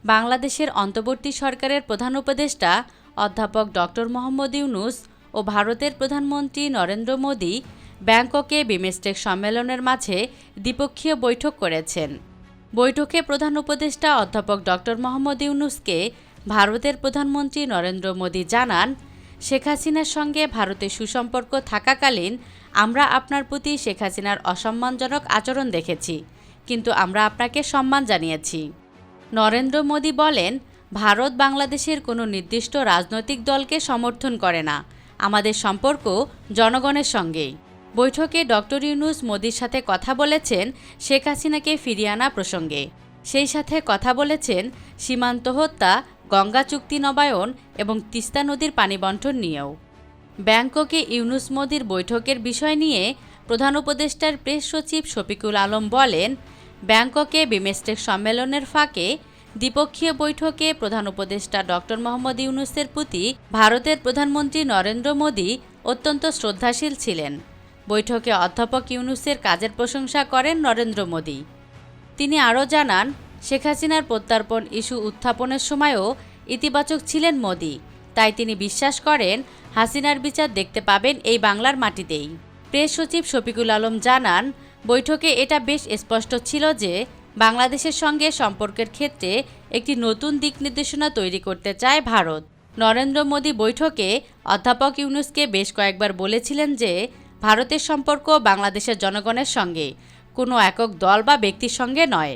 বাংলাদেশের অন্তর্বর্তী সরকারের প্রধান উপদেষ্টা অধ্যাপক ডক্টর মোহাম্মদ ইউনূস ও ভারতের প্রধানমন্ত্রী নরেন্দ্র মোদি ব্যাংককে বিমস্টেক সম্মেলনের মাঝে দ্বিপক্ষীয় বৈঠক করেছেন। বৈঠকে প্রধান উপদেষ্টা অধ্যাপক ডক্টর মোহাম্মদ ইউনূসকে ভারতের প্রধানমন্ত্রী নরেন্দ্র মোদি জানান, শেখ হাসিনার সঙ্গে ভারতের সুসম্পর্ক থাকাকালীন আমরা আপনার প্রতি শেখ হাসিনার অসম্মানজনক আচরণ দেখেছি, কিন্তু আমরা আপনাকে সম্মান জানিয়েছি। নরেন্দ্র মোদি বলেন, ভারত বাংলাদেশের কোনো নির্দিষ্ট রাজনৈতিক দলকে সমর্থন করে না, আমাদের সম্পর্ক জনগণের সঙ্গেই। বৈঠকে ডক্টর ইউনূস মোদির সাথে কথা বলেছেন শেখ হাসিনাকে ফিরিয়ে আনা প্রসঙ্গে। সেই সাথে কথা বলেছেন সীমান্ত হত্যা, গঙ্গা চুক্তি নবায়ন এবং তিস্তা নদীর পানি বণ্টন নিয়েও। ব্যাংককে ইউনূস মোদির বৈঠকের বিষয় নিয়ে প্রধান উপদেষ্টার প্রেস সচিব শফিকুল আলম বলেন, ব্যাংককে বিমস্টেক সম্মেলনের ফাঁকে দ্বিপক্ষীয় বৈঠকে প্রধান উপদেষ্টা ডক্টর মোহাম্মদ ইউনূসের প্রতি ভারতের প্রধানমন্ত্রী নরেন্দ্র মোদি অত্যন্ত শ্রদ্ধাশীল ছিলেন। বৈঠকে অধ্যাপক ইউনূসের কাজের প্রশংসা করেন নরেন্দ্র মোদি। তিনি আরও জানান, শেখ হাসিনার প্রত্যর্পণ ইস্যু উত্থাপনের সময়ও ইতিবাচক ছিলেন মোদি, তাই তিনি বিশ্বাস করেন হাসিনার বিচার দেখতে পাবেন এই বাংলার মাটিতেই। প্রেস সচিব শফিকুল আলম জানান, বৈঠকে এটা বেশ স্পষ্ট ছিল যে বাংলাদেশের সঙ্গে সম্পর্কের ক্ষেত্রে একটি নতুন দিক নির্দেশনা তৈরি করতে চায় ভারত। নরেন্দ্র মোদি বৈঠকে অধ্যাপক ইউনূসকে বেশ কয়েকবার বলেছিলেন যে ভারতের সম্পর্ক বাংলাদেশের জনগণের সঙ্গে, কোনো একক দল বা ব্যক্তির সঙ্গে নয়।